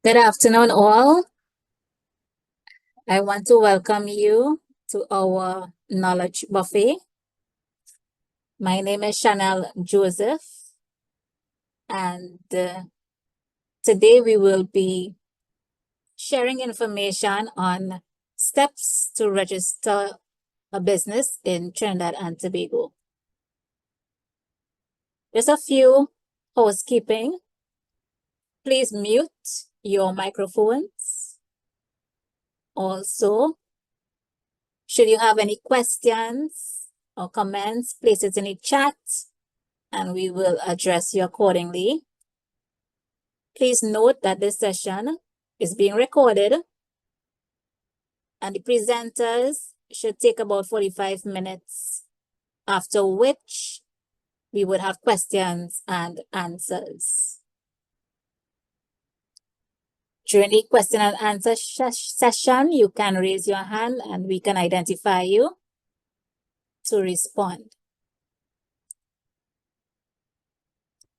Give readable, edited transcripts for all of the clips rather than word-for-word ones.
Good afternoon, all. I want to welcome you to our Knowledge Buffet. My name is Chanel Joseph, and today we will be sharing information on steps to register a business in Trinidad and Tobago. Just a few housekeeping. Please mute your microphones. Also, should you have any questions or comments, place it in the chat and we will address you accordingly. Please note that this session is being recorded and the presenters should take about 45 minutes, after which we would have questions and answers. During the question and answer session, you can raise your hand and we can identify you to respond.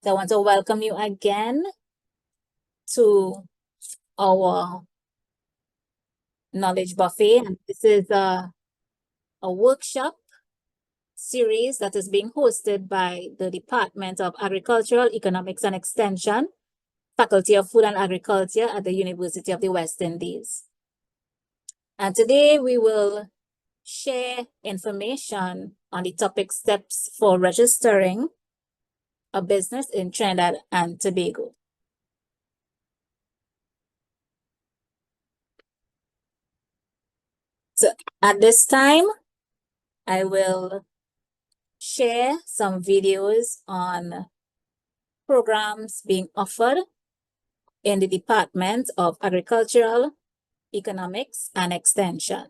So I want to welcome you again to our Knowledge Buffet. And this is a workshop series that is being hosted by the Department of Agricultural Economics and Extension, Faculty of Food and Agriculture at the University of the West Indies. And today we will share information on the topic steps for registering a business in Trinidad and Tobago. So at this time, I will share some videos on programs being offered in the Department of Agricultural Economics and Extension.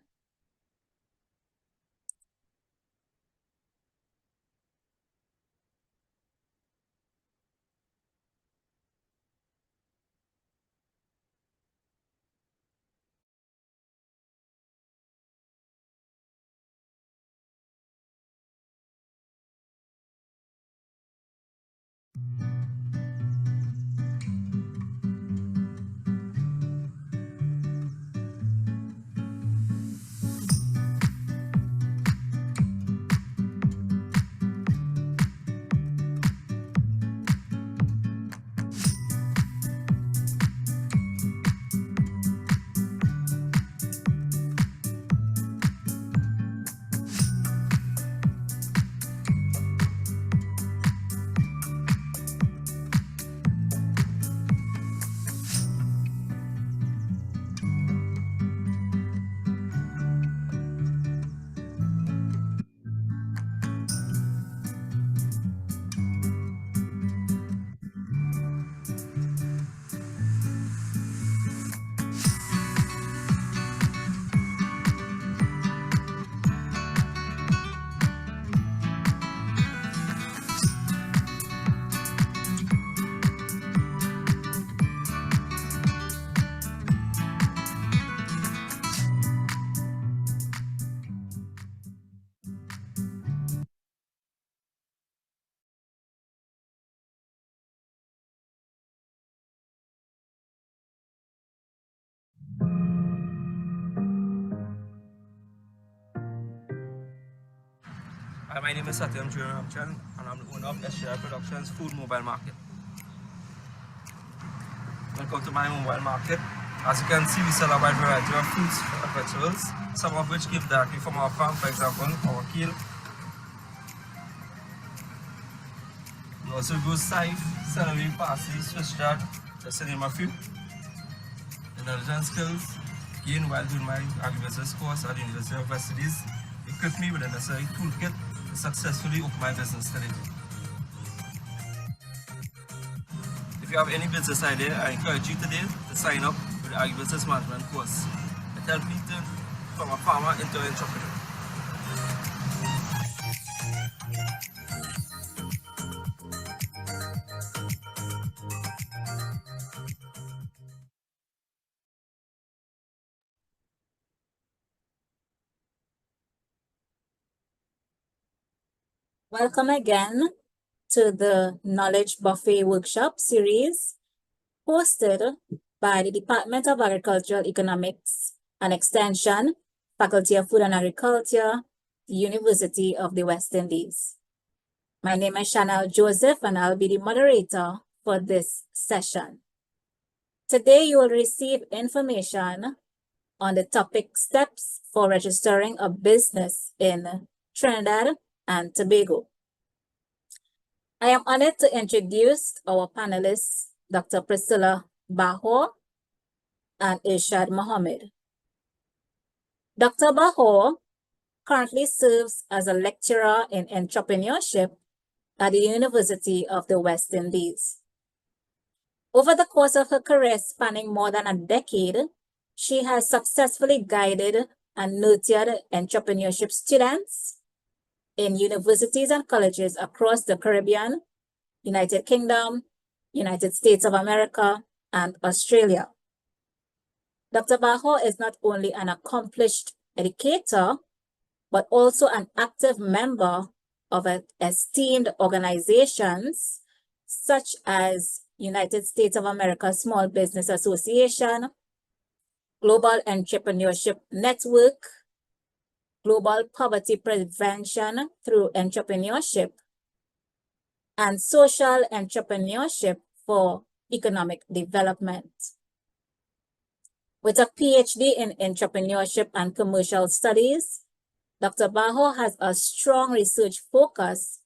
Hi, my name is Satyam Ramchan and I'm the owner of SJI Productions Food Mobile Market. Welcome to my mobile market. As you can see, we sell a wide variety of fruits and vegetables, some of which came directly from our farm, for example, our kale. We also grow scythe, celery, parsley, Swiss chard, just to name a few. Intelligence skills gained while doing my agribusiness course at the University of West Indies equipped me with the necessary toolkit to successfully open my business today. If you have any business idea, I encourage you today to sign up with the agribusiness management course. It helps me to from a farmer into an entrepreneur. Welcome again to the Knowledge Buffet Workshop series hosted by the Department of Agricultural Economics and Extension, Faculty of Food and Agriculture, the University of the West Indies. My name is Chanel Joseph, and I'll be the moderator for this session. Today, you will receive information on the topic steps for registering a business in Trinidad and Tobago. I am honored to introduce our panelists, Dr. Priscilla Bahor and Irshad Mohammed. Dr. Bahor currently serves as a lecturer in entrepreneurship at the University of the West Indies. Over the course of her career spanning more than a decade, she has successfully guided and nurtured entrepreneurship students in universities and colleges across the Caribbean, United Kingdom, United States of America, and Australia. Dr. Bahor is not only an accomplished educator, but also an active member of esteemed organizations such as United States of America Small Business Association, Global Entrepreneurship Network, Global Poverty Prevention through Entrepreneurship, and Social Entrepreneurship for Economic Development. With a PhD in Entrepreneurship and Commercial Studies, Dr. Bahor has a strong research focus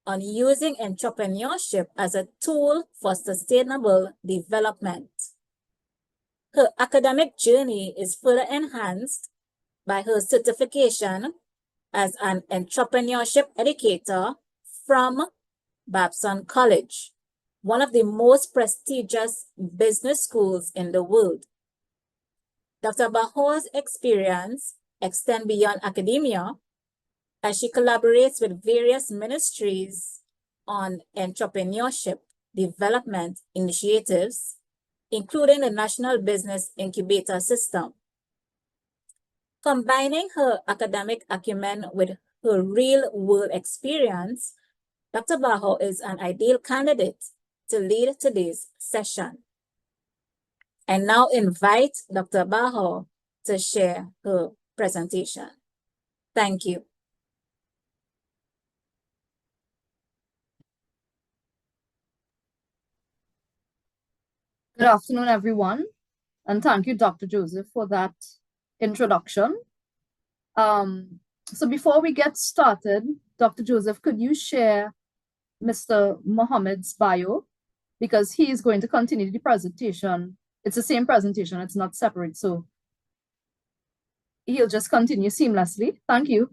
on using entrepreneurship as a tool for sustainable development. Her academic journey is further enhanced by her certification as an entrepreneurship educator from Babson College, one of the most prestigious business schools in the world. Dr. Bahor's experience extends beyond academia as she collaborates with various ministries on entrepreneurship development initiatives, including the National Business Incubator System. Combining her academic acumen with her real-world experience, Dr. Bahor is an ideal candidate to lead today's session. I now invite Dr. Bahor to share her presentation. Thank you. Good afternoon, everyone, and thank you, Dr. Joseph, for that introduction. So before we get started, Dr. Joseph, could you share Mr. Mohammed's bio? Because he is going to continue the presentation. It's the same presentation, it's not separate, so he'll just continue seamlessly. Thank you.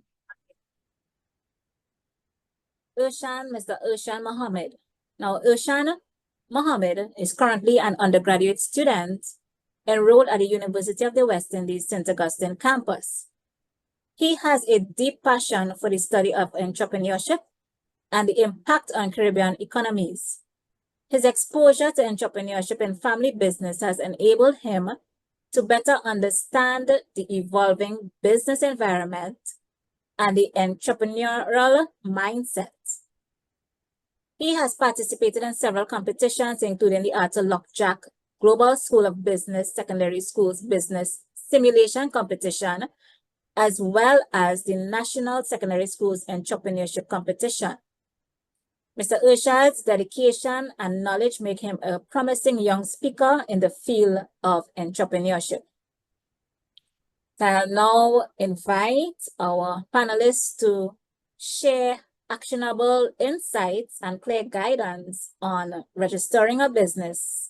Mr. Irshan Mohammed. Now, Irshan Mohammed is currently an undergraduate student enrolled at the University of the West Indies St. Augustine campus. He has a deep passion for the study of entrepreneurship and the impact on Caribbean economies. His exposure to entrepreneurship and family business has enabled him to better understand the evolving business environment and the entrepreneurial mindset. He has participated in several competitions, including the Arthur Lockjack Global School of Business Secondary Schools Business Simulation Competition, as well as the National Secondary Schools Entrepreneurship Competition. Mr. Irshad's dedication and knowledge make him a promising young speaker in the field of entrepreneurship. I'll now invite our panelists to share actionable insights and clear guidance on registering a business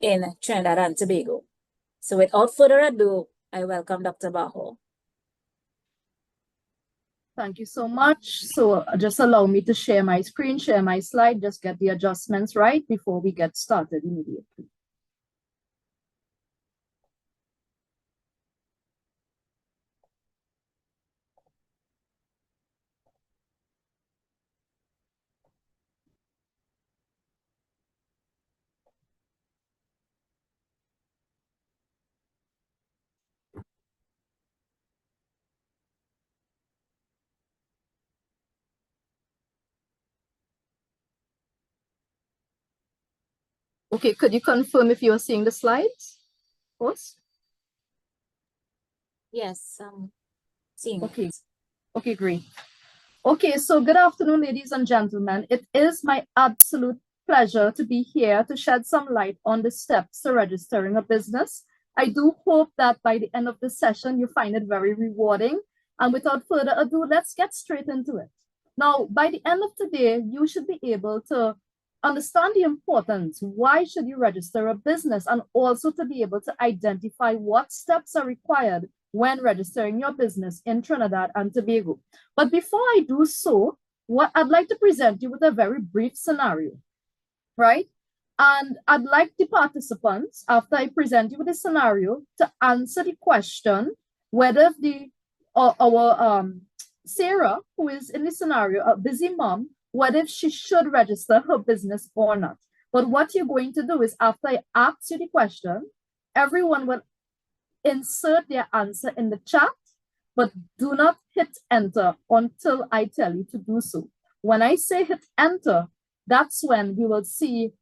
in Trinidad and Tobago. So without further ado, I welcome Dr. Bahor. Thank you so much. So just allow me to share my screen, share my slide, just get the adjustments right before we get started immediately. Okay, could you confirm if you're seeing the slides? Post? Yes, seeing Okay. it. Okay, great. Okay, so good afternoon, ladies and gentlemen. It is my absolute pleasure to be here to shed some light on the steps to registering a business. I do hope that by the end of the session, you find it very rewarding. And without further ado, let's get straight into it. Now, by the end of today, you should be able to understand the importance. Why should you register a business? And also to be able to identify what steps are required when registering your business in Trinidad and Tobago. But before I do so, what I'd like to present you with a very brief scenario, right? And I'd like the participants, after I present you with a scenario, to answer the question whether our Sarah, who is in the scenario, a busy mom, whether she should register her business or not. But what you're going to do is, after I ask you the question, everyone will insert their answer in the chat, but do not hit enter until I tell you to do so. When I say hit enter, that's when we will see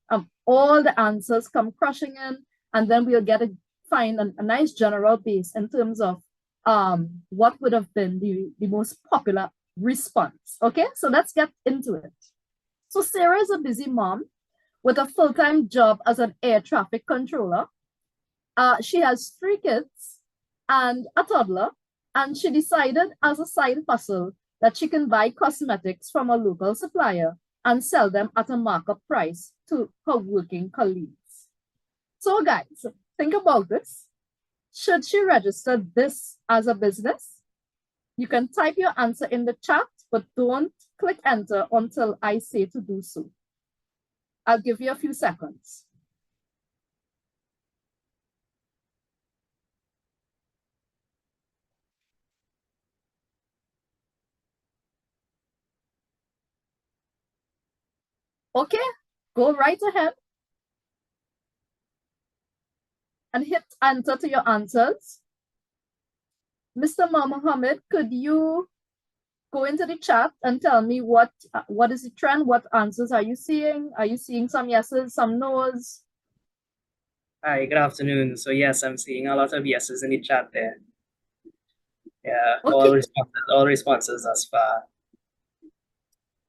all the answers come crushing in, and then we'll find a nice general base in terms of what would have been the most popular response. Okay, so let's get into it. So Sarah is a busy mom with a full-time job as an air traffic controller. She has 3 kids and a toddler, and she decided as a side hustle that she can buy cosmetics from a local supplier and sell them at a markup price to her working colleagues. So guys, think about this. Should she register this as a business? You can type your answer in the chat, but don't click enter until I say to do so. I'll give you a few seconds. Okay, go right ahead and hit enter to your answers. Mr. Mohammed, could you go into the chat and tell me what is the trend? What answers are you seeing? Are you seeing some yeses, some no's? Hi, good afternoon. So yes, I'm seeing a lot of yeses in the chat there. Yeah, Okay. all responses thus far.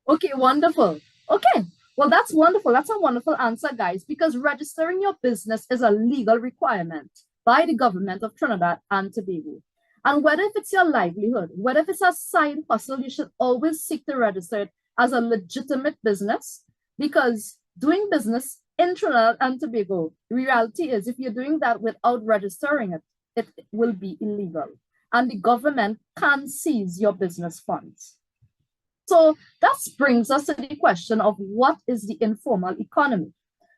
Okay, wonderful. Okay, well, that's wonderful. That's a wonderful answer, guys, because registering your business is a legal requirement by the government of Trinidad and Tobago. And whether if it's your livelihood, whether if it's a side hustle, you should always seek to register it as a legitimate business, because doing business in Trinidad and Tobago, the reality is if you're doing that without registering it, it will be illegal. And the government can seize your business funds. So that brings us to the question of what is the informal economy?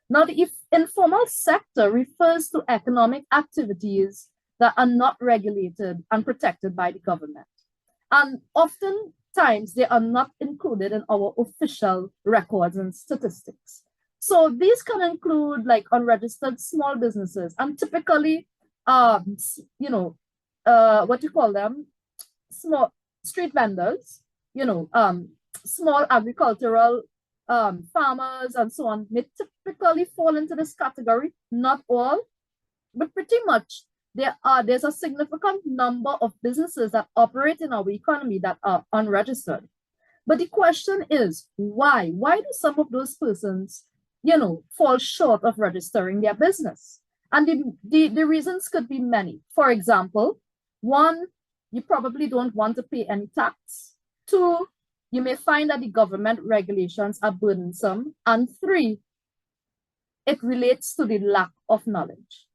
Now, the informal sector refers to economic activities that are not regulated and protected by the government. And oftentimes they are not included in our official records and statistics. So these can include like unregistered small businesses and typically, what you call them, small street vendors, small agricultural farmers and so on may typically fall into this category, not all, but pretty much there's a significant number of businesses that operate in our economy that are unregistered. But the question is, why? Why do some of those persons, fall short of registering their business? And the reasons could be many. For example, 1, you probably don't want to pay any tax. 2, you may find that the government regulations are burdensome. And 3, it relates to the lack of knowledge.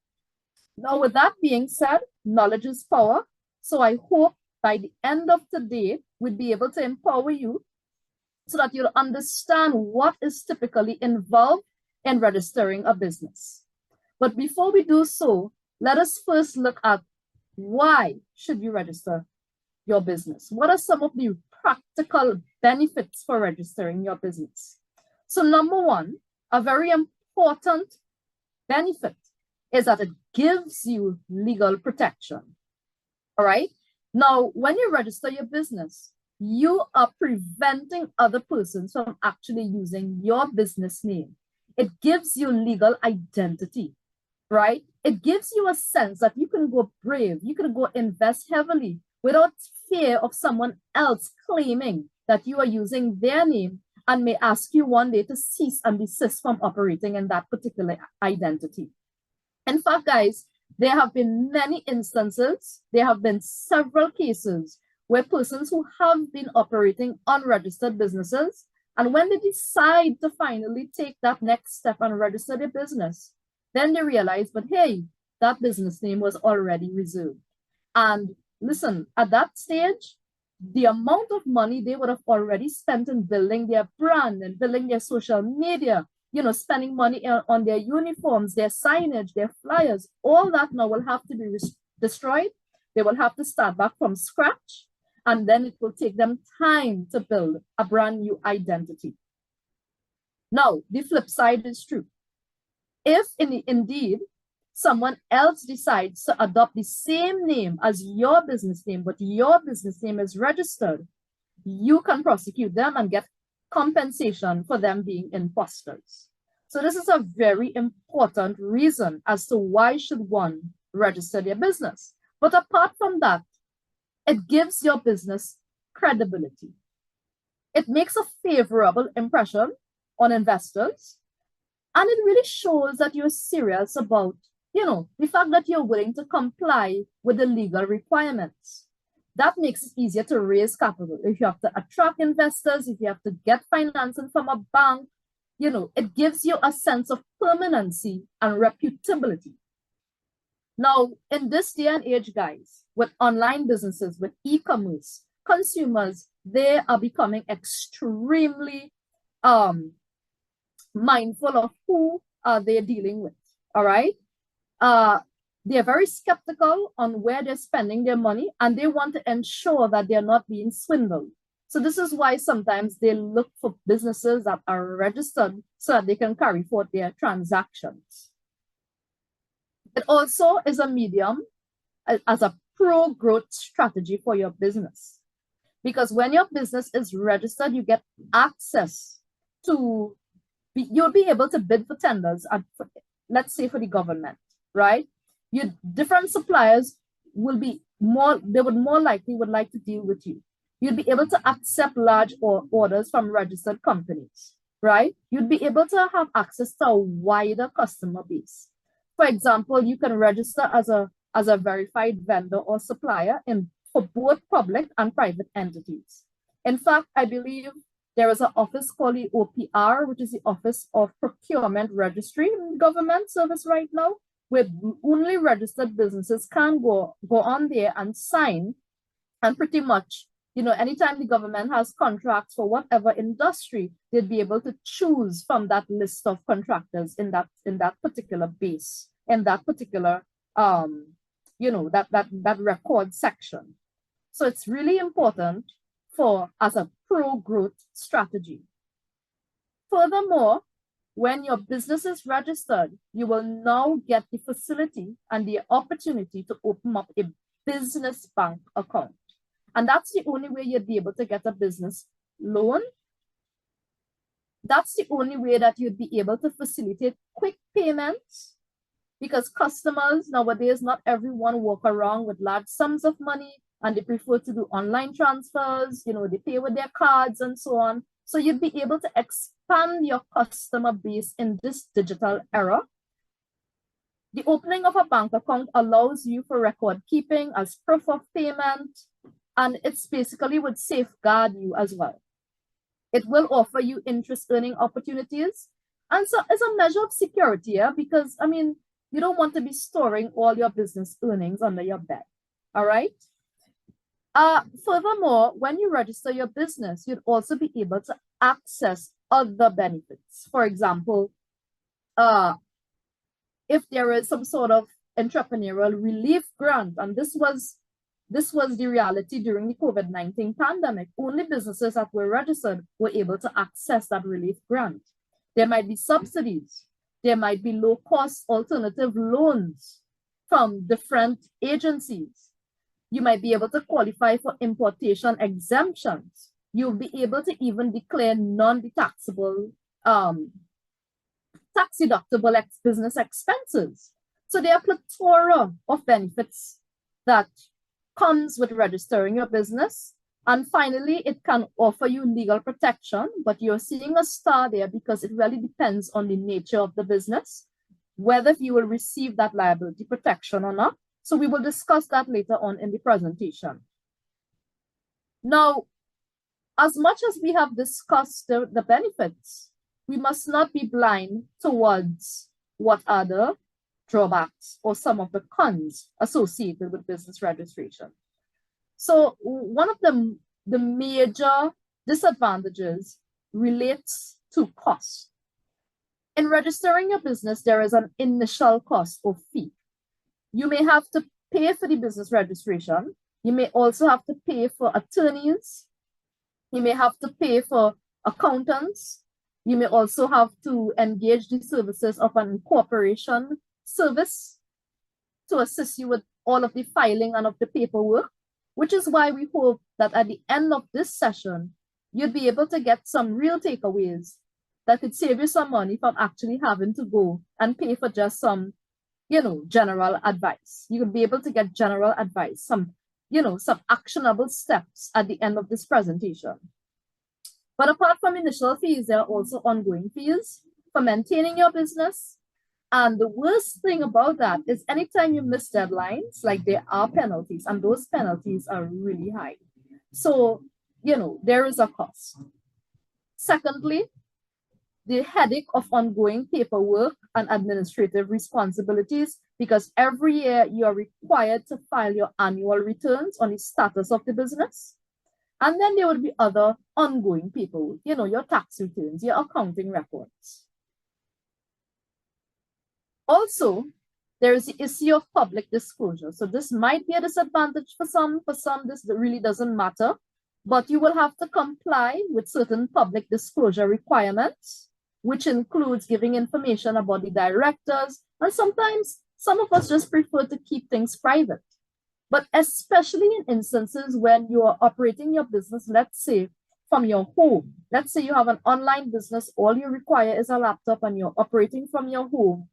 Now, with that being said, knowledge is power. So I hope by the end of today, we'll be able to empower you so that you'll understand what is typically involved in registering a business. But before we do so, let us first look at why should you register your business? What are some of the practical benefits for registering your business? So number 1, a very important benefit is that it gives you legal protection. All right. Now, when you register your business, you are preventing other persons from actually using your business name. It gives you legal identity, right? It gives you a sense that you can go brave, you can go invest heavily without fear of someone else claiming that you are using their name and may ask you one day to cease and desist from operating in that particular identity. In fact, guys, there have been many instances, there have been several cases where persons who have been operating unregistered businesses, and when they decide to finally take that next step and register their business, then they realize, but hey, that business name was already reserved. And listen, at that stage, the amount of money they would have already spent in building their brand and building their social media, you know, spending money on their uniforms, their signage, their flyers, all that now will have to be destroyed. They will have to start back from scratch, and then it will take them time to build a brand new identity. Now, the flip side is true. If indeed someone else decides to adopt the same name as your business name, but your business name is registered, you can prosecute them and get compensation for them being imposters. So this is a very important reason as to why should one register their business. But apart from that, it gives your business credibility. It makes a favorable impression on investors, and it really shows that you're serious about, you know, the fact that you're willing to comply with the legal requirements. That makes it easier to raise capital. If you have to attract investors, if you have to get financing from a bank, you know, it gives you a sense of permanency and reputability. Now, in this day and age, guys, with online businesses, with e-commerce, consumers, they are becoming extremely mindful of who they're dealing with, all right? They're very skeptical on where they're spending their money, and they want to ensure that they're not being swindled. So this is why sometimes they look for businesses that are registered so that they can carry forth their transactions. It also is a medium as a pro-growth strategy for your business. Because when your business is registered, you get access to, you'll be able to bid for tenders, let's say for the government, right? Different suppliers will be they would more likely would like to deal with you. You'd be able to accept large orders from registered companies, right? You'd be able to have access to a wider customer base. For example, you can register as a verified vendor or supplier for both public and private entities. In fact, I believe there is an office called the OPR, which is the Office of Procurement Registry in government service right now, where only registered businesses can go on there and sign, and pretty much, you know, anytime the government has contracts for whatever industry, they'd be able to choose from that list of contractors in that particular base, in that particular you know, that record section. So it's really important as a pro-growth strategy. Furthermore, when your business is registered, you will now get the facility and the opportunity to open up a business bank account. And that's the only way you'd be able to get a business loan. That's the only way that you'd be able to facilitate quick payments, because customers nowadays, not everyone walk around with large sums of money, and they prefer to do online transfers, you know, they pay with their cards and so on. So you'd be able to expand your customer base in this digital era. The opening of a bank account allows you for record keeping as proof of payment, and it's basically would safeguard you as well. It will offer you interest earning opportunities. And so it's a measure of security, yeah? Because, I mean, you don't want to be storing all your business earnings under your bed, all right? Furthermore, when you register your business, you'd also be able to access other benefits. For example, if there is some sort of entrepreneurial relief grant, and this was the reality during the COVID-19 pandemic, only businesses that were registered were able to access that relief grant. There might be subsidies. There might be low-cost alternative loans from different agencies. You might be able to qualify for importation exemptions. You'll be able to even declare non-taxable tax deductible business expenses. So there are plethora of benefits that comes with registering your business. And finally, it can offer you legal protection, but you're seeing a star there because it really depends on the nature of the business, whether you will receive that liability protection or not. So we will discuss that later on in the presentation. Now, as much as we have discussed the benefits, we must not be blind towards what are the drawbacks or some of the cons associated with business registration. So one of the major disadvantages relates to cost. In registering your business, there is an initial cost or fee. You may have to pay for the business registration. You may also have to pay for attorneys. You may have to pay for accountants. You may also have to engage the services of an incorporation service to assist you with all of the filing and of the paperwork, which is why we hope that at the end of this session, you'd be able to get some real takeaways that could save you some money from actually having to go and pay for just some, general advice. You could be able to get general advice, some actionable steps at the end of this presentation. But apart from initial fees, there are also ongoing fees for maintaining your business. And the worst thing about that is anytime you miss deadlines, like there are penalties, and those penalties are really high. So, there is a cost. Secondly, the headache of ongoing paperwork and administrative responsibilities, because every year you are required to file your annual returns on the status of the business. And then there would be other ongoing paperwork, your tax returns, your accounting records. Also, there is the issue of public disclosure. So this might be a disadvantage for some this really doesn't matter, but you will have to comply with certain public disclosure requirements, which includes giving information about the directors, and sometimes some of us just prefer to keep things private. But especially in instances when you are operating your business, let's say from your home, let's say you have an online business, all you require is a laptop and you're operating from your home.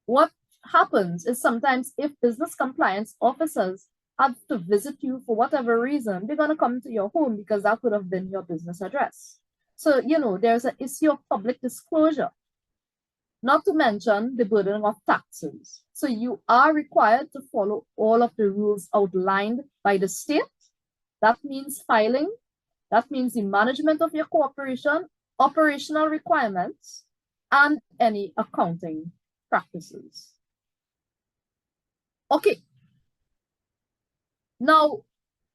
What happens is sometimes if business compliance officers have to visit you for whatever reason, they're going to come to your home because that could have been your business address. So, there's an issue of public disclosure, not to mention the burden of taxes. So you are required to follow all of the rules outlined by the state. That means filing. That means the management of your corporation, operational requirements, and any accounting practices. Okay. Now,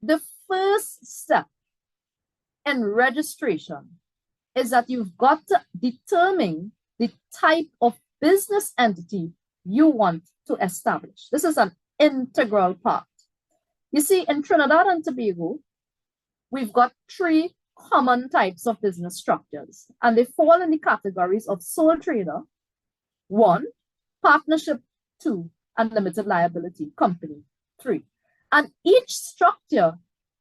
the first step in registration is that you've got to determine the type of business entity you want to establish. This is an integral part. You see, in Trinidad and Tobago, we've got 3 common types of business structures, and they fall in the categories of sole trader, 1, partnership, 2, and limited liability company, 3. And each structure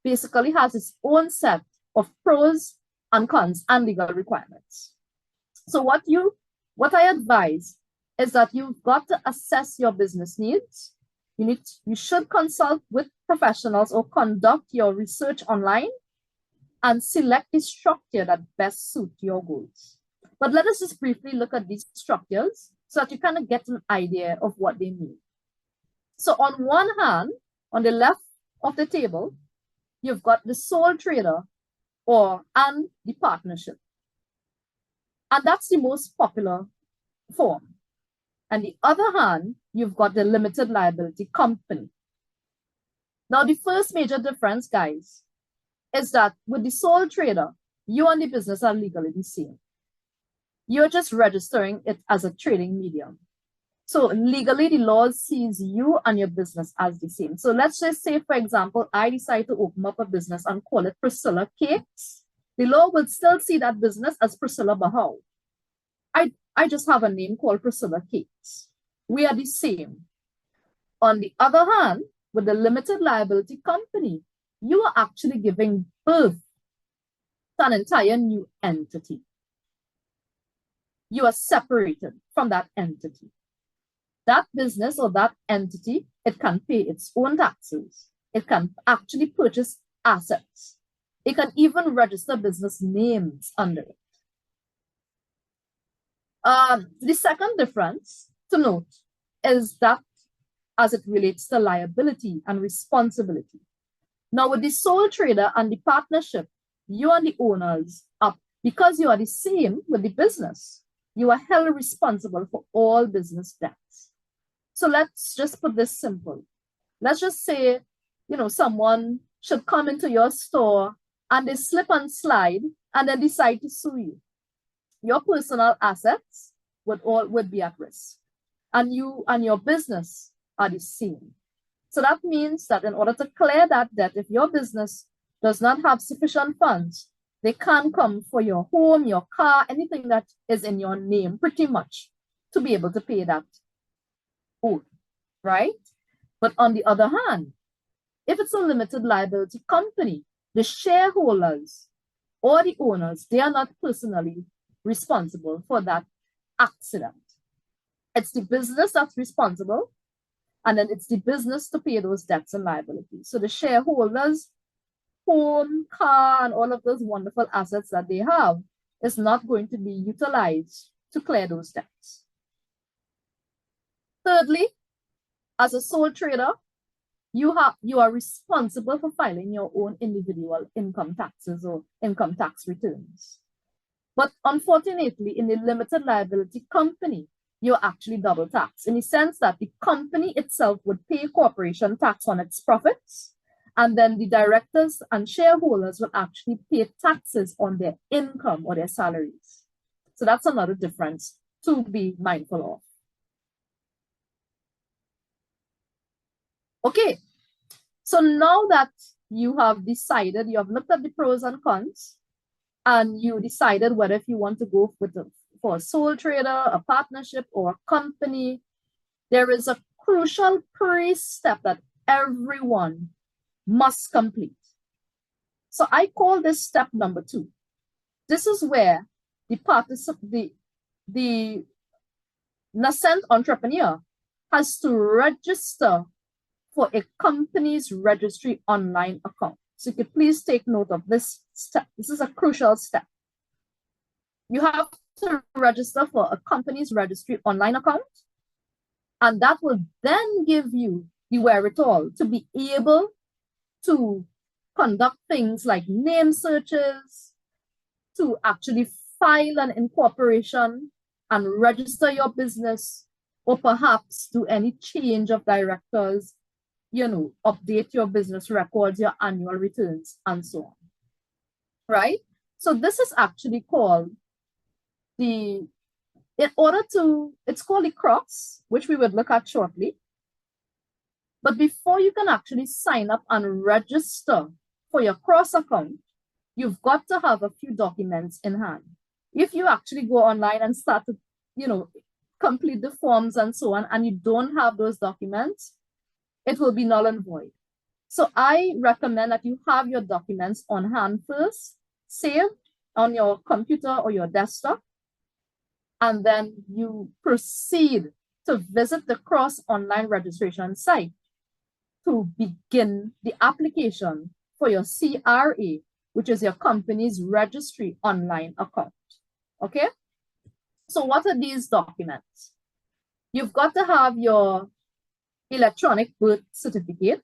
basically has its own set of pros and cons and legal requirements. So what I advise is that you've got to assess your business needs. You should consult with professionals or conduct your research online and select the structure that best suits your goals. But let us just briefly look at these structures so that you kind of get an idea of what they mean. So on one hand, on the left of the table, you've got the sole trader and the partnership. And that's the most popular form. On the other hand, you've got the limited liability company. Now, the first major difference, guys, is that with the sole trader, you and the business are legally the same. You're just registering it as a trading medium. So legally, the law sees you and your business as the same. So let's just say, for example, I decide to open up a business and call it Priscilla Cakes. The law would still see that business as Priscilla Bahau. I just have a name called Priscilla Cakes. We are the same. On the other hand, with the limited liability company, you are actually giving birth to an entire new entity. you are separated from that entity. That business or that entity, it can pay its own taxes. It can actually purchase assets. It can even register business names under it. The second difference to note is that as it relates to liability and responsibility. Now, with the sole trader and the partnership, you and the owners are, because you are the same with the business, you are held responsible for all business debts. So let's just put this simple. Let's just say, someone should come into your store and they slip and slide and then decide to sue you. Your personal assets would be at risk, and you and your business are the same. So that means that in order to clear that debt, if your business does not have sufficient funds, they can come for your home, your car, anything that is in your name, pretty much, to be able to pay that owed, right? But on the other hand, if it's a limited liability company, the shareholders or the owners, they are not personally responsible for that accident. It's the business that's responsible, and then it's the business to pay those debts and liabilities. So the shareholders' home, car, and all of those wonderful assets that they have is not going to be utilized to clear those debts. Thirdly, as a sole trader, you are responsible for filing your own individual income taxes or income tax returns. But unfortunately, in the limited liability company, you're actually double taxed in the sense that the company itself would pay corporation tax on its profits, and then the directors and shareholders will actually pay taxes on their income or their salaries. So that's another difference to be mindful of. Okay, so now that you have decided, you have looked at the pros and cons, and you decided whether if you want to go for a sole trader, a partnership, or a company, there is a crucial pre-step that everyone must complete. So I call this step number 2. This is where the nascent entrepreneur has to register for a company's registry online account. So you could please take note of this step. This is a crucial step. You have to register for a company's registry online account, and that will then give you the wherewithal to be able to conduct things like name searches, to actually file an incorporation and register your business, or perhaps do any change of directors, update your business records, your annual returns, and so on, right? So this is actually called it's called the CROS, which we would look at shortly. But before you can actually sign up and register for your CROS account, you've got to have a few documents in hand. If you actually go online and start to, complete the forms and so on, and you don't have those documents, it will be null and void. So I recommend that you have your documents on hand first, saved on your computer or your desktop, and then you proceed to visit the CROS online registration site to begin the application for your CRA, which is your company's registry online account. Okay? So what are these documents? You've got to have your electronic birth certificate.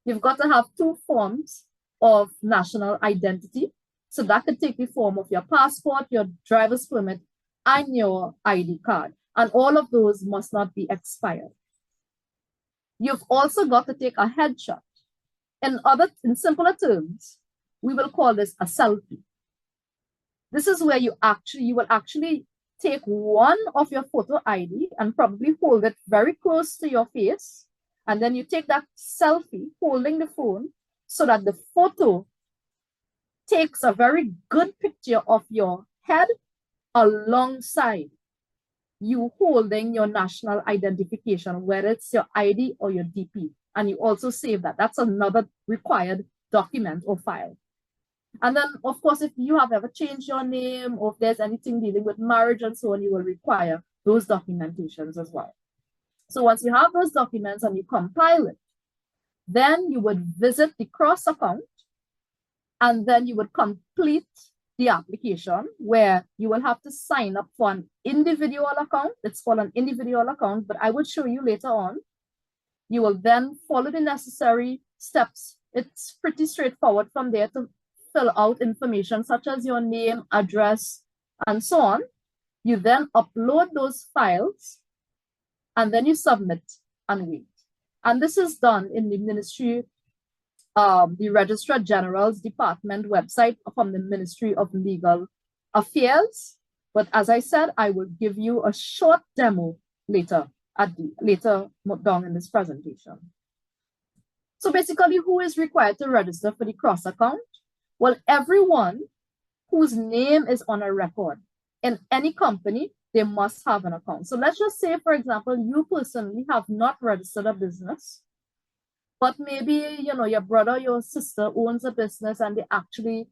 You've got to have 2 forms of national identity. So that could take the form of your passport, your driver's permit, and your ID card. And all of those must not be expired. You've also got to take a headshot. In simpler terms, we will call this a selfie. This is where you will actually take one of your photo ID and probably hold it very close to your face. And then you take that selfie holding the phone so that the photo takes a very good picture of your head alongside you holding your national identification, whether it's your ID or your DP. And you also save that. That's another required document or file. And then, of course, if you have ever changed your name or if there's anything dealing with marriage and so on, you will require those documentations as well. So once you have those documents and you compile it, then you would visit the cross account and then you would complete the application where you will have to sign up for an individual account. It's called an individual account, but I will show you later on. You will then follow the necessary steps. It's pretty straightforward from there to fill out information such as your name, address, and so on. You then upload those files and then you submit and wait. And this is done in the Ministry, the Registrar General's Department website from the Ministry of Legal Affairs. But as I said, I will give you a short demo later down in this presentation. So basically, who is required to register for the cross account? Well, everyone whose name is on a record in any company, they must have an account. So let's just say, for example, you personally have not registered a business, but maybe, your brother, your sister owns a business and they actually,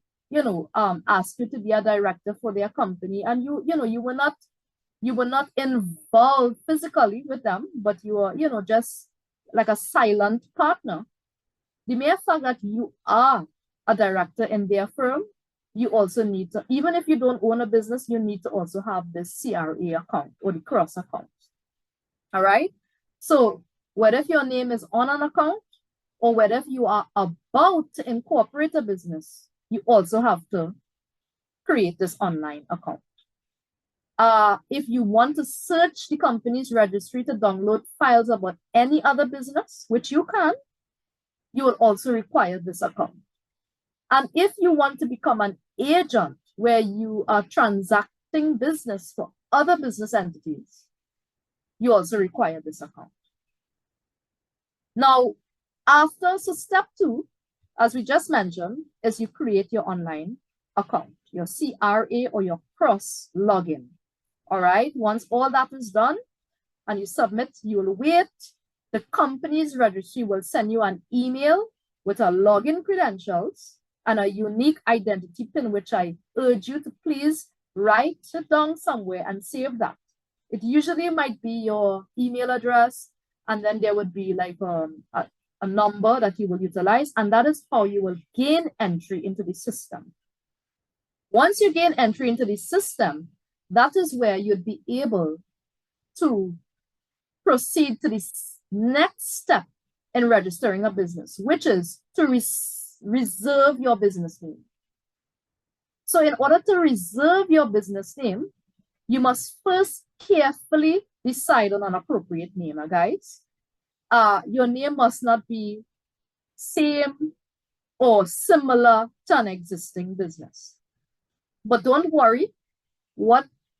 ask you to be a director for their company. And you were not involved physically with them, but you were, just like a silent partner. The mere fact that you are a director in their firm, you also need to, even if you don't own a business, you need to also have this CRA account or the cross account. All right. So whether if your name is on an account or whether if you are about to incorporate a business, you also have to create this online account. If you want to search the company's registry to download files about any other business, which you can, you will also require this account. And if you want to become an agent where you are transacting business for other business entities, you also require this account. Now, so step 2, as we just mentioned, is you create your online account, your CRA or your cross login. All right, once all that is done and you submit, you will wait. The company's registry will send you an email with a login credentials and a unique identity PIN, which I urge you to please write it down somewhere and save that. It usually might be your email address, and then there would be like a number that you will utilize, and that is how you will gain entry into the system. Once you gain entry into the system, that is where you'd be able to proceed to the next step in registering a business, which is to reserve your business name. So in order to reserve your business name, you must first carefully decide on an appropriate name, guys. Your name must not be same or similar to an existing business. But don't worry,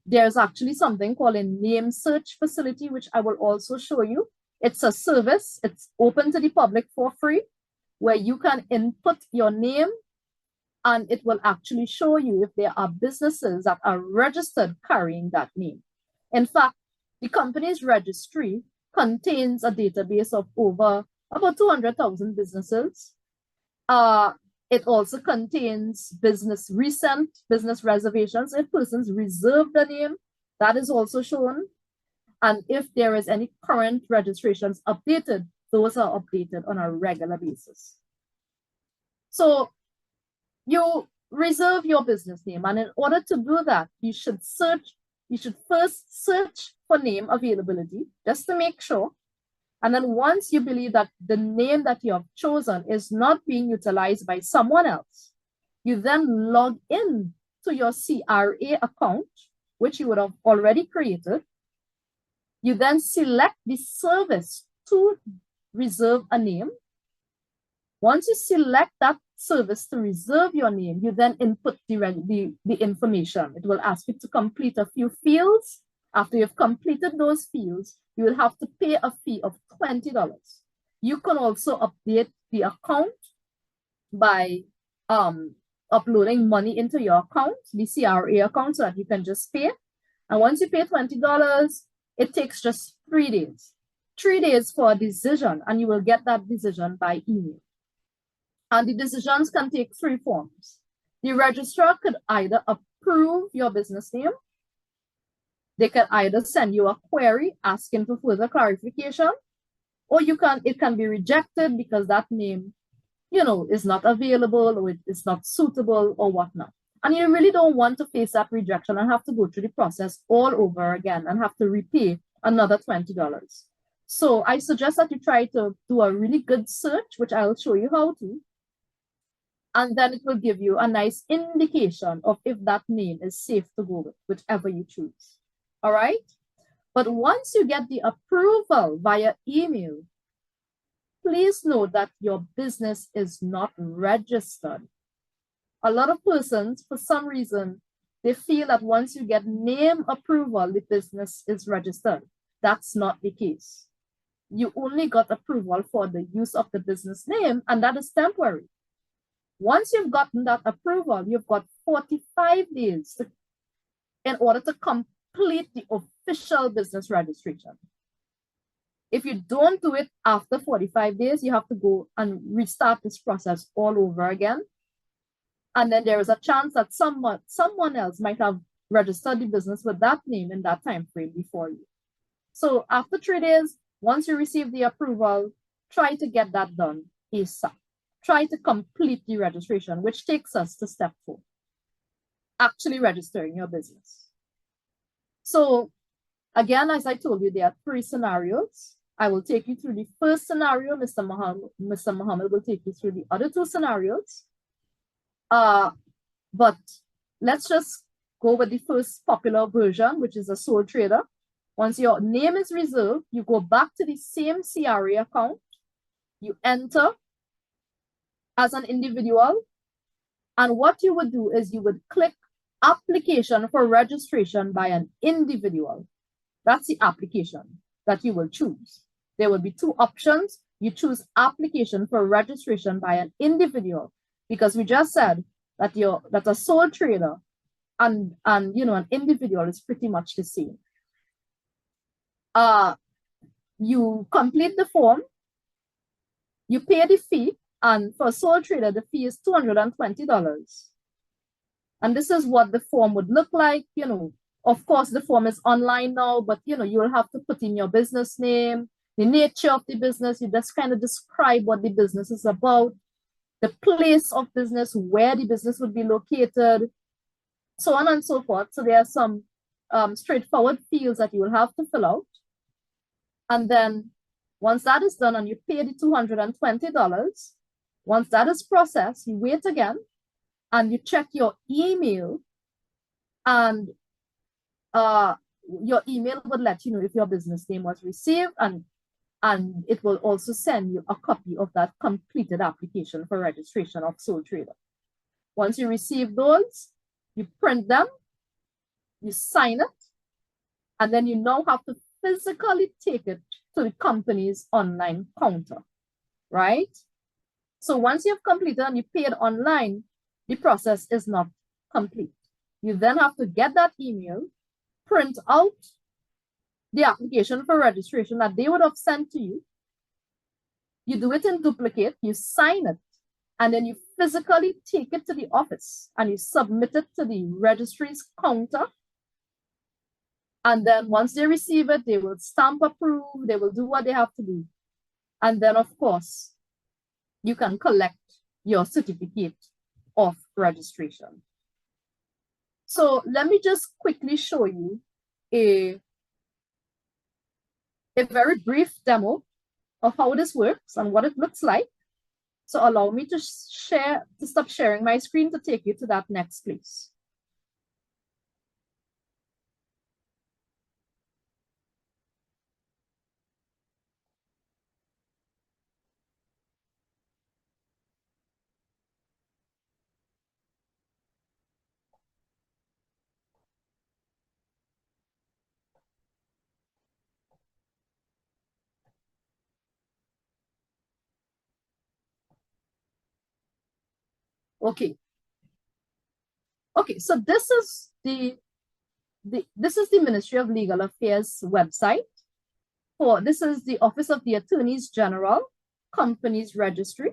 there's actually something called a name search facility, which I will also show you. It's a service, it's open to the public for free, where you can input your name and it will actually show you if there are businesses that are registered carrying that name. In fact, the company's registry contains a database of over about 200,000 businesses. It also contains recent business reservations. If persons reserve the name, that is also shown. And if there is any current registrations updated, those are updated on a regular basis. So you reserve your business name, and in order to do that, you should first search for name availability just to make sure. And then once you believe that the name that you have chosen is not being utilized by someone else, you then log in to your CRA account, which you would have already created. You then select the service to reserve a name. Once you select that service to reserve your name, you then input the information. It will ask you to complete a few fields. After you've completed those fields, you will have to pay a fee of $20. You can also update the account by uploading money into your account, the CRA account, so that you can just pay. And once you pay $20, it takes just 3 days. 3 days for a decision, and you will get that decision by email. And the decisions can take 3 forms. The registrar could either approve your business name, they can either send you a query asking for further clarification, or it can be rejected because that name, is not available, or it's not suitable or whatnot. And you really don't want to face that rejection and have to go through the process all over again and have to repay another $20. So I suggest that you try to do a really good search, which I'll show you how to. And then it will give you a nice indication of if that name is safe to go with, whichever you choose. All right? But once you get the approval via email, please note that your business is not registered. A lot of persons, for some reason, they feel that once you get name approval, the business is registered. That's not the case. You only got approval for the use of the business name, and that is temporary. Once you've gotten that approval, you've got 45 days in order to complete the official business registration. If you don't do it after 45 days, you have to go and restart this process all over again. And then there is a chance that someone else might have registered the business with that name in that time frame before you. So after 3 days, once you receive the approval, try to get that done ASAP. Try to complete the registration, which takes us to step 4, actually registering your business. So again, as I told you, there are 3 scenarios. I will take you through the first scenario. Mr. Mohammed will take you through the other 2 scenarios. But let's just go with the first popular version, which is a sole trader. Once your name is reserved, you go back to the same CRA account. You enter as an individual. And what you would do is you would click application for registration by an individual. That's the application that you will choose. There will be 2 options. You choose application for registration by an individual, because we just said that a sole trader and an individual is pretty much the same. You complete the form, you pay the fee, and for a sole trader, the fee is $220. And this is what the form would look like. Of course, the form is online now, but you will have to put in your business name, the nature of the business. You just kind of describe what the business is about, the place of business, where the business would be located, so on and so forth. So there are some straightforward fields that you will have to fill out. And then once that is done and you pay the $220, once that is processed, you wait again and you check your email, and your email would let you know if your business name was received, and it will also send you a copy of that completed application for registration of sole trader. Once you receive those, you print them, you sign it, and then you now have to physically take it to the company's online counter, right? So once you've completed and you paid online, the process is not complete. You then have to get that email, print out the application for registration that they would have sent to you. You do it in duplicate, you sign it, and then you physically take it to the office and you submit it to the registry's counter. And then once they receive it, they will stamp approve, they will do what they have to do. And then, of course, you can collect your certificate of registration. So let me just quickly show you a very brief demo of how this works and what it looks like. So allow me to stop sharing my screen to take you to that next place. Okay. Okay, so this is the Ministry of Legal Affairs website. This is the Office of the Attorneys General, Companies Registry.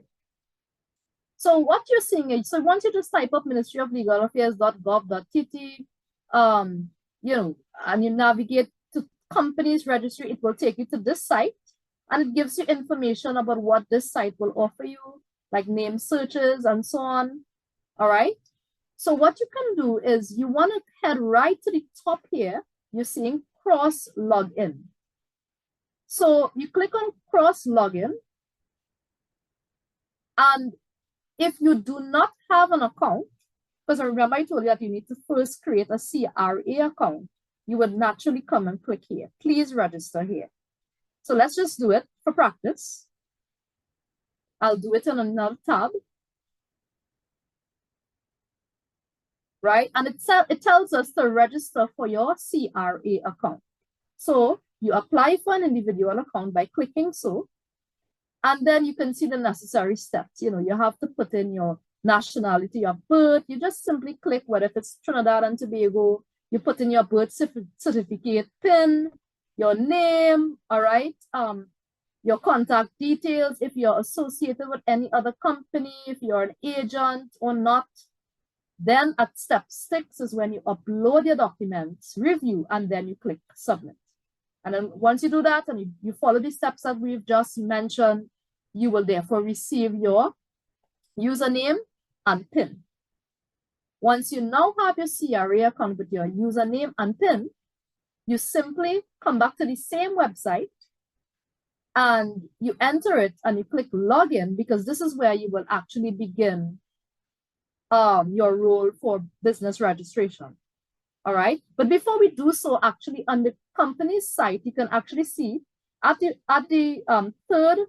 So what you're seeing is, so once you just type up ministryoфlegalAffairs.gov.tt, you know, and you navigate to companies registry, it will take you to this site, and it gives you information about what this site will offer you, like name searches and so on. All right. So what you can do is you want to head right to the top here. You're seeing cross login. So you click on cross login, and if you do not have an account, because remember I told you that you need to first create a CRA account, you would naturally come and click here. Please register here. So let's just do it for practice. I'll do it in another tab. Right, and it tells us to register for your CRA account. So you apply for an individual account by clicking so, and then you can see the necessary steps. You know, you have to put in your nationality, your birth. You just simply click whether if it's Trinidad and Tobago, you put in your birth certificate, PIN, your name, all right, your contact details, if you're associated with any other company, if you're an agent or not. Then at step 6 is when you upload your documents, review, and then you click submit. And then once you do that and you follow the steps that we've just mentioned, you will therefore receive your username and PIN. Once you now have your CRA account with your username and PIN, you simply come back to the same website and you enter it and you click login, because this is where you will actually begin your role for business registration. All right. But before we do so, actually on the company's site, you can actually see at the third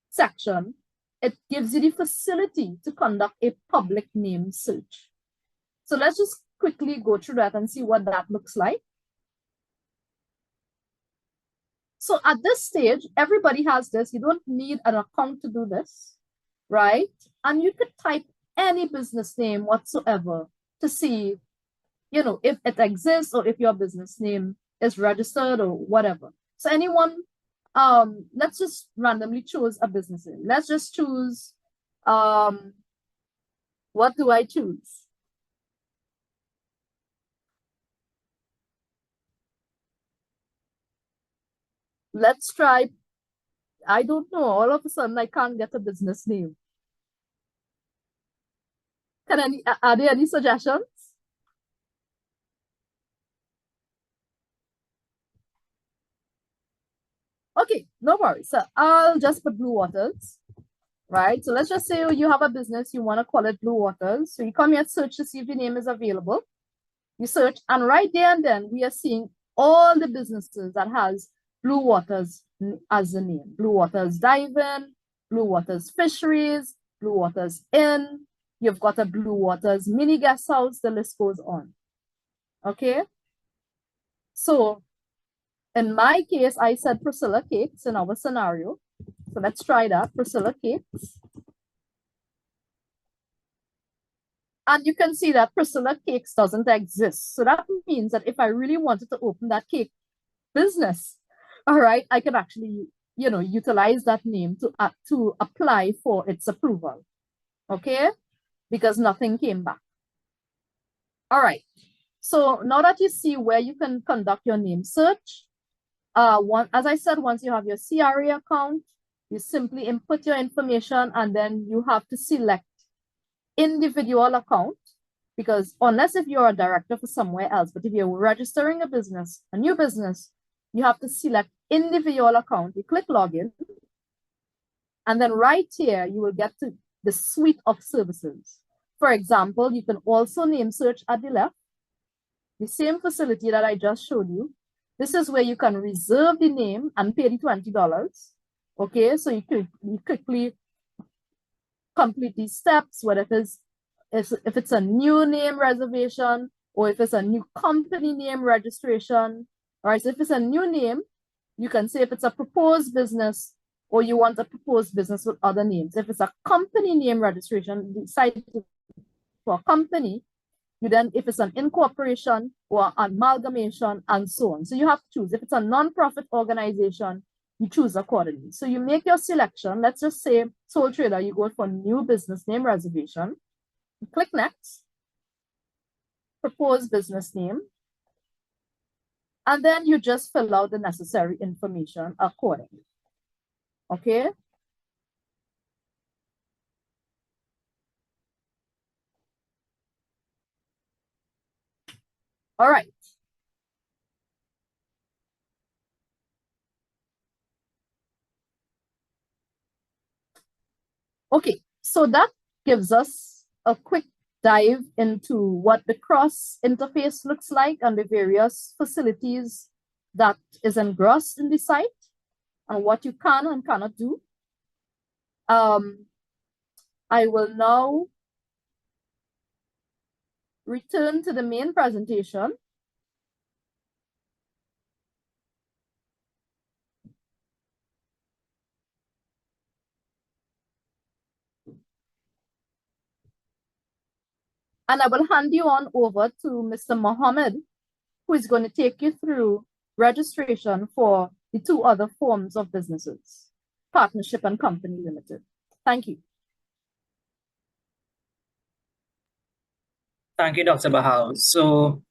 section, it gives you the facility to conduct a public name search. So let's just quickly go through that and see what that looks like. So at this stage, everybody has this. You don't need an account to do this, right? And you could type any business name whatsoever to see, you know, if it exists or if your business name is registered or whatever. So anyone, let's just randomly choose a business name. Let's just choose, what do I choose? Let's try, I don't know, all of a sudden I can't get a business name. Are there any suggestions? Okay, no worries. So I'll just put Blue Waters, right? So let's just say you have a business, you want to call it Blue Waters. So you come here, search to see if the name is available. You search, and right there and then we are seeing all the businesses that has Blue Waters as the name. Blue Waters Diving, Blue Waters Fisheries, Blue Waters Inn. You've got a Blue Waters mini guest house, the list goes on. Okay. So in my case, I said Priscilla Cakes in our scenario. So let's try that, Priscilla Cakes. And you can see that Priscilla Cakes doesn't exist. So that means that if I really wanted to open that cake business, all right, I can actually, you know, utilize that name to apply for its approval. Okay. Because nothing came back. All right. So now that you see where you can conduct your name search, as I said, once you have your CRA account, you simply input your information and then you have to select individual account, because unless if you're a director for somewhere else, but if you're registering a business, a new business, you have to select individual account. You click login, and then right here, you will get to the suite of services. For example, you can also name search at the left, the same facility that I just showed you. This is where you can reserve the name and pay the $20. Okay, so you quickly complete these steps, whether if it's a new name reservation or if it's a new company name registration. All right, so if it's a new name, you can say if it's a proposed business or you want a proposed business with other names. If it's a company name registration, decide for a company, you then, if it's an incorporation or amalgamation and so on. So you have to choose. If it's a non-profit organization, you choose accordingly. So you make your selection. Let's just say sole trader, you go for new business name reservation. You click next, propose business name, and then you just fill out the necessary information accordingly. Okay. All right. Okay, so that gives us a quick dive into what the cross interface looks like and the various facilities that is engrossed in the site and what you can and cannot do. I will now return to the main presentation. And I will hand you on over to Mr. Mohammed, who is going to take you through registration for the two other forms of businesses, partnership and company limited. Thank you. Thank you, Dr. Bahal. So,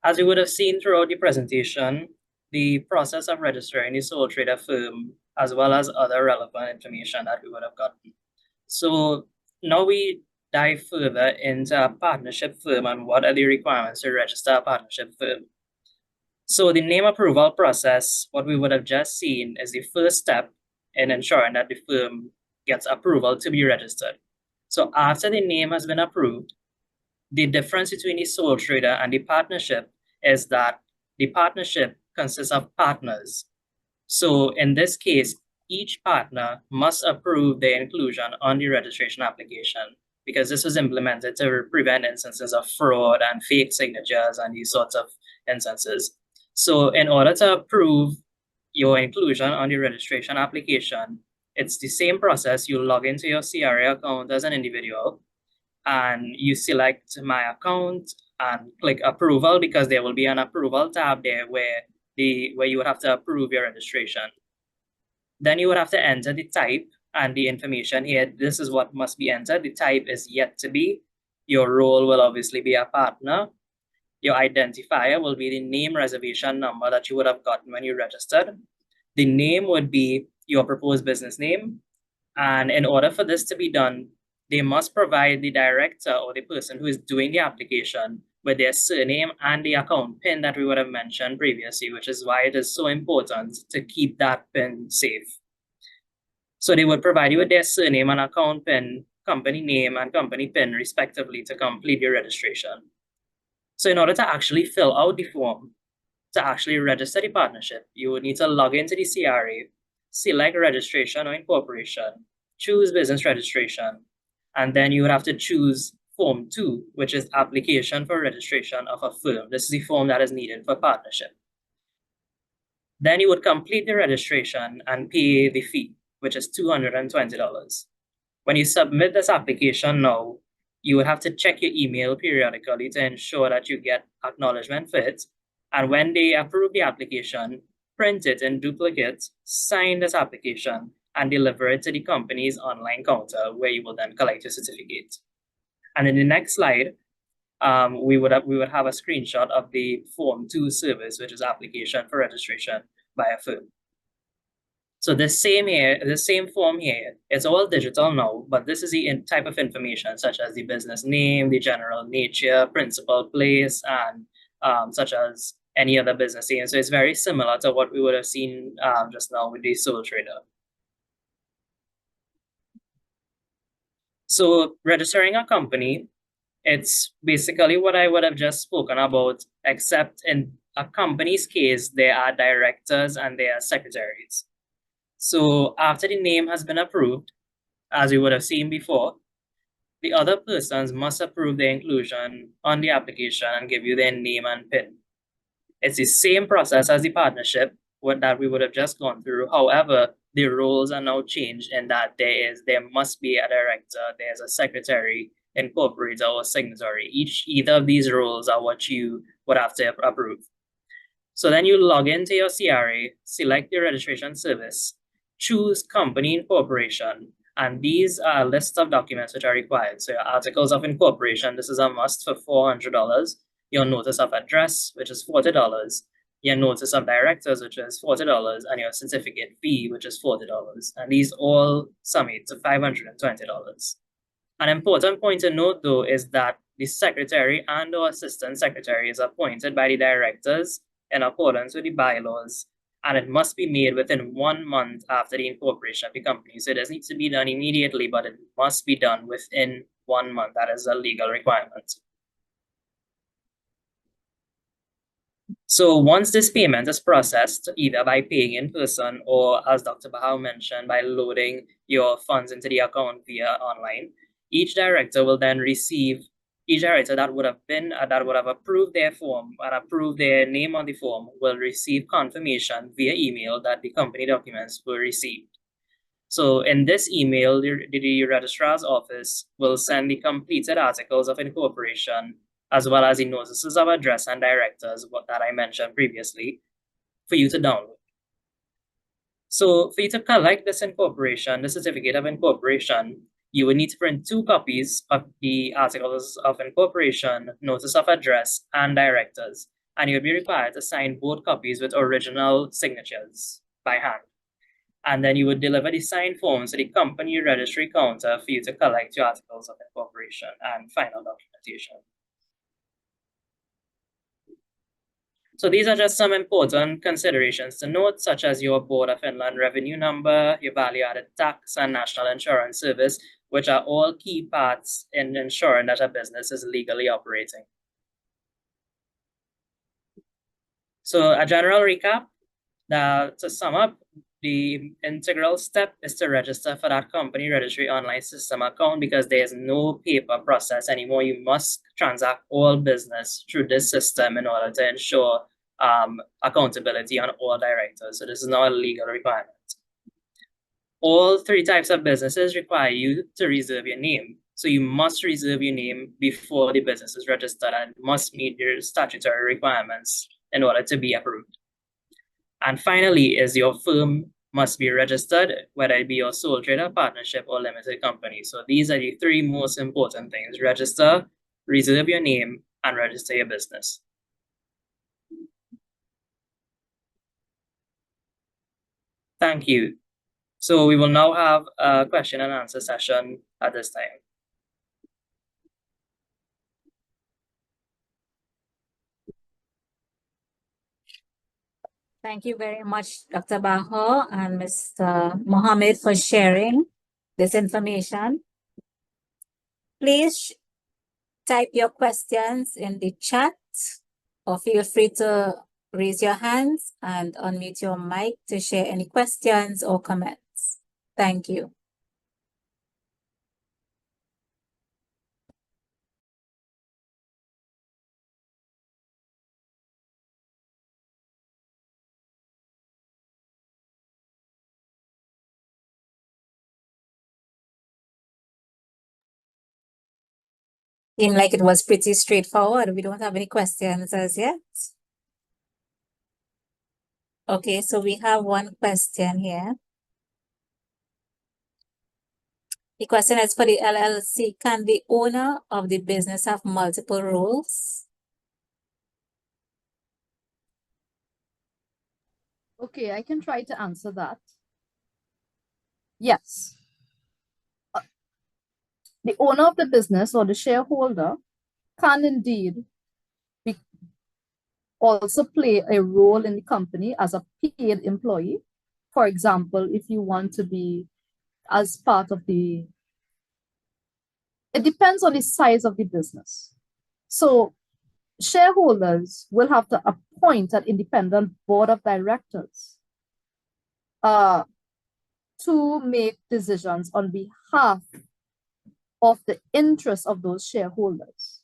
as you would have seen throughout the presentation, the process of registering the sole trader firm, as well as other relevant information that we would have gotten. So now we dive further into a partnership firm and what are the requirements to register a partnership firm. So the name approval process, what we would have just seen, is the first step in ensuring that the firm gets approval to be registered. So after the name has been approved, the difference between the sole trader and the partnership is that the partnership consists of partners. So in this case, each partner must approve their inclusion on the registration application, because this was implemented to prevent instances of fraud and fake signatures and these sorts of instances. So in order to approve your inclusion on the registration application, it's the same process. You log into your CRA account as an individual, and you select my account and click approval, because there will be an approval tab there where you would have to approve your registration. Then you would have to enter the type and the information here. This is what must be entered. The type is yet to be. Your role will obviously be a partner. Your identifier will be the name reservation number that you would have gotten when you registered. The name would be your proposed business name. And in order for this to be done, they must provide the director or the person who is doing the application with their surname and the account PIN that we would have mentioned previously, which is why it is so important to keep that PIN safe. So they would provide you with their surname and account PIN, company name and company PIN respectively to complete your registration. So in order to actually fill out the form, to actually register the partnership, you would need to log into the CRA, select registration or incorporation, choose business registration, and then you would have to choose Form 2, which is application for registration of a firm. This is the form that is needed for partnership. Then you would complete the registration and pay the fee, which is $220. When you submit this application now, you would have to check your email periodically to ensure that you get acknowledgement for it. And when they approve the application, print it in duplicate, sign this application, and deliver it to the company's online counter, where you will then collect your certificate. And in the next slide, we would have a screenshot of the Form 2 service, which is application for registration by a firm. So the same form here, it's all digital now, but this is the type of information such as the business name, the general nature, principal place, and such as any other business name. So it's very similar to what we would have seen just now with the sole trader. So registering a company, it's basically what I would have just spoken about, except in a company's case, there are directors and there are secretaries. So after the name has been approved, as you would have seen before, the other persons must approve their inclusion on the application and give you their name and PIN. It's the same process as the partnership that we would have just gone through. However, the roles are now changed in that there must be a director, there's a secretary, incorporator, or signatory. Either of these roles are what you would have to approve. So then you log into your CRA, select your registration service, choose company incorporation, and these are lists of documents which are required. So your articles of incorporation, this is a must for $400. Your notice of address, which is $40. Your notice of directors, which is $40, and your certificate fee, which is $40. And these all summate to $520. An important point to note, though, is that the secretary and or assistant secretary is appointed by the directors in accordance with the bylaws, and it must be made within 1 month after the incorporation of the company. So it doesn't need to be done immediately, but it must be done within 1 month. That is a legal requirement. So once this payment is processed, either by paying in person or, as Dr. Bahau mentioned, by loading your funds into the account via online, each director will then receive, each director that would have approved their form and approved their name on the form will receive confirmation via email that the company documents were received. So in this email, the registrar's office will send the completed articles of incorporation as well as the notices of address and directors, that I mentioned previously, for you to download. So for you to collect this incorporation, the certificate of incorporation, you will need to print 2 copies of the articles of incorporation, notice of address, and directors. And you'll be required to sign both copies with original signatures by hand. And then you would deliver the signed forms to the company registry counter for you to collect your articles of incorporation and final documentation. So these are just some important considerations to note, such as your Board of Inland Revenue number, your value-added tax, and national insurance service, which are all key parts in ensuring that a business is legally operating. So a general recap, to sum up, the integral step is to register for that company registry online system account because there is no paper process anymore. You must transact all business through this system in order to ensure accountability on all directors. So this is not a legal requirement. All 3 types of businesses require you to reserve your name. So you must reserve your name before the business is registered and must meet your statutory requirements in order to be approved. And finally, is your firm must be registered, whether it be your sole trader, partnership, or limited company. So these are the 3 most important things: register, reserve your name, and register your business. Thank you. So we will now have a question and answer session at this time. Thank you very much, Dr. Bahau and Mr. Mohammed, for sharing this information. Please type your questions in the chat or feel free to raise your hands and unmute your mic to share any questions or comments. Thank you. Seemed like it was pretty straightforward. We don't have any questions as yet. Okay, so we have one question here. The question is for the LLC. Can the owner of the business have multiple roles? Okay, I can try to answer that. Yes. The owner of the business or the shareholder can indeed also play a role in the company as a paid employee. For example, if you want to be as part of it depends on the size of the business. So shareholders will have to appoint an independent board of directors to make decisions on behalf of the interests of those shareholders.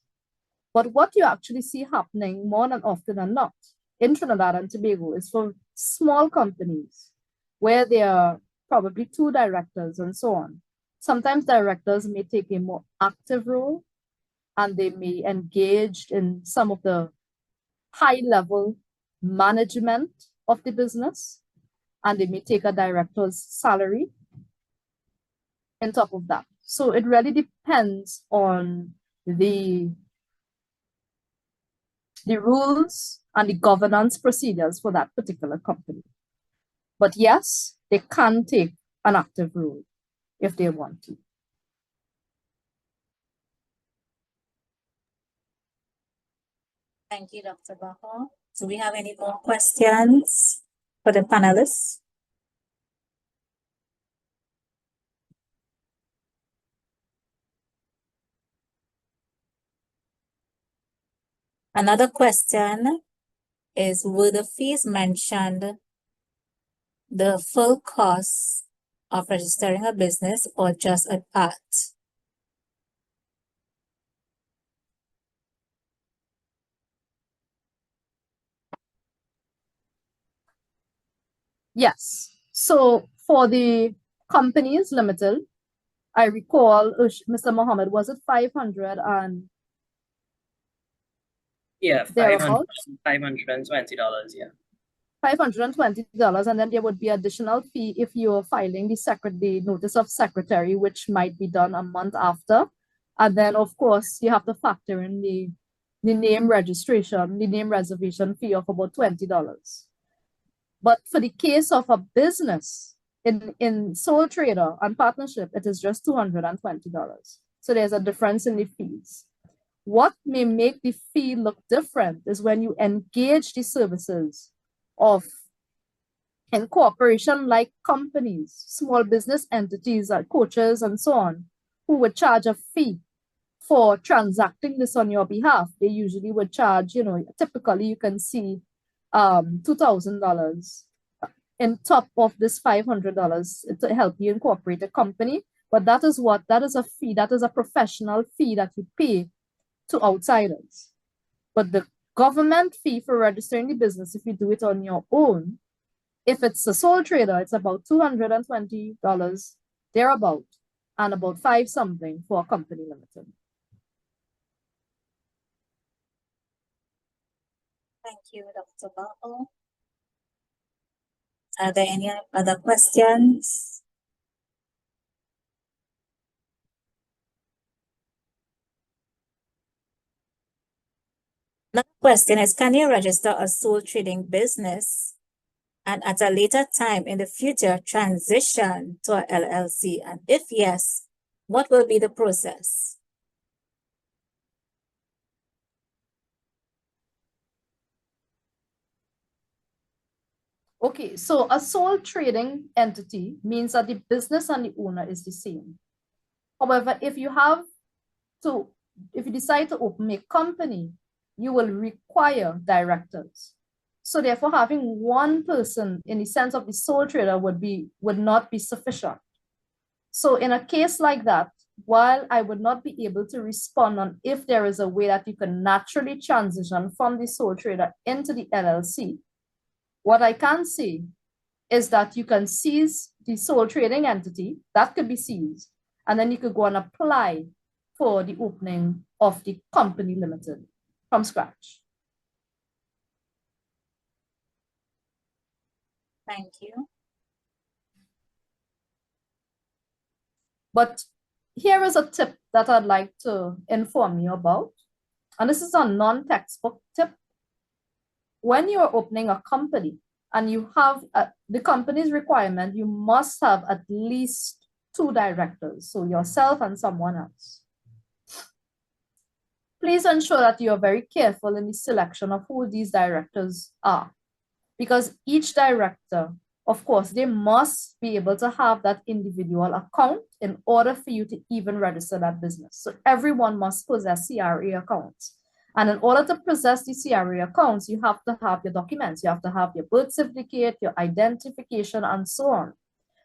But what you actually see happening more than often than not in Trinidad and Tobago is for small companies where there are probably 2 directors and so on. Sometimes directors may take a more active role and they may engage in some of the high-level management of the business, and they may take a director's salary on top of that. So it really depends on the rules and the governance procedures for that particular company. But yes, they can take an active role if they want to. Thank you, Dr. Bajo. Do we have any more questions for the panelists? Another question is, were the fees mentioned the full cost of registering a business or just a part? Yes. So for the companies limited, I recall, Mr. Mohammed, was it 500 and Yeah, thereabout? $520, yeah. $520, and then there would be additional fee if you're filing the notice of secretary, which might be done a month after. And then, of course, you have to factor in the name registration, the name reservation fee of about $20. But for the case of a business in sole trader and partnership, it is just $220. So there's a difference in the fees. What may make the fee look different is when you engage the services of incorporation like companies, small business entities, coaches, and so on, who would charge a fee for transacting this on your behalf. They usually would charge, typically you can see $2,000 in top of this $500 to help you incorporate a company. But that is a fee, that is a professional fee that you pay to outsiders. But the government fee for registering the business, if you do it on your own, if it's a sole trader, it's about $220 thereabout, and about $5 something for a company limited. Thank you, Dr. Bajo. Are there any other questions? Another question is, can you register a sole trading business and at a later time in the future transition to a LLC? And if yes, what will be the process? Okay, so a sole trading entity means that the business and the owner is the same. However, if you decide to open a company, you will require directors. So therefore, having one person in the sense of the sole trader would not be sufficient. So in a case like that, while I would not be able to respond on if there is a way that you can naturally transition from the sole trader into the LLC, what I can say is that you can seize the sole trading entity, that could be seized, and then you could go and apply for the opening of the company limited from scratch. Thank you. But here is a tip that I'd like to inform you about. And this is a non-textbook tip. When you're opening a company and you have the company's requirement, you must have at least 2 directors, so yourself and someone else. Please ensure that you are very careful in the selection of who these directors are, because each director, of course, they must be able to have that individual account in order for you to even register that business. So everyone must possess CRA accounts. And in order to possess the CRA accounts, you have to have your documents. You have to have your birth certificate, your identification, and so on.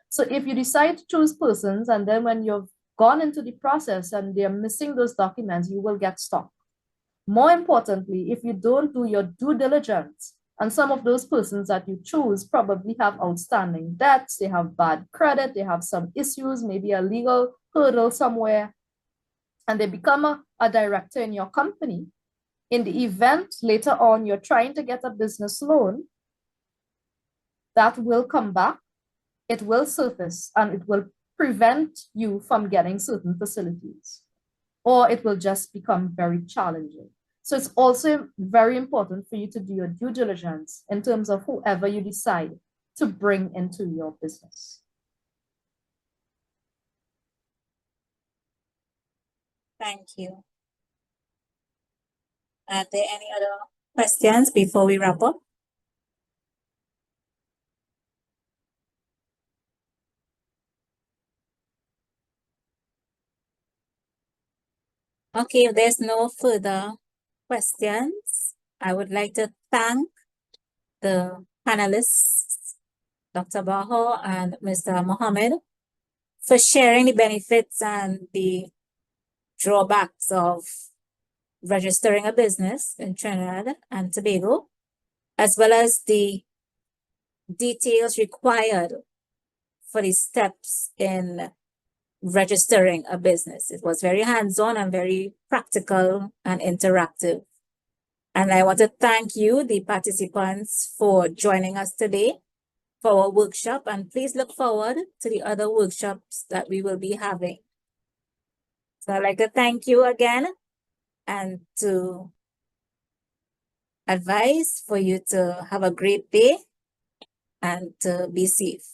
So if you decide to choose persons, and then when you've gone into the process and they're missing those documents, you will get stuck. More importantly, if you don't do your due diligence, and some of those persons that you choose probably have outstanding debts, they have bad credit, they have some issues, maybe a legal hurdle somewhere, and they become a director in your company, in the event later on you're trying to get a business loan, that will come back, it will surface, and it will prevent you from getting certain facilities, or it will just become very challenging. So it's also very important for you to do your due diligence in terms of whoever you decide to bring into your business. Thank you. Are there any other questions before we wrap up? Okay, if there's no further questions, I would like to thank the panelists, Dr. Bajo and Mr. Mohammed, for sharing the benefits and the drawbacks of registering a business in Trinidad and Tobago, as well as the details required for the steps in registering a business. It was very hands-on and very practical and interactive. And I want to thank you, the participants, for joining us today for our workshop, and please look forward to the other workshops that we will be having. So I'd like to thank you again and to advise for you to have a great day and to be safe.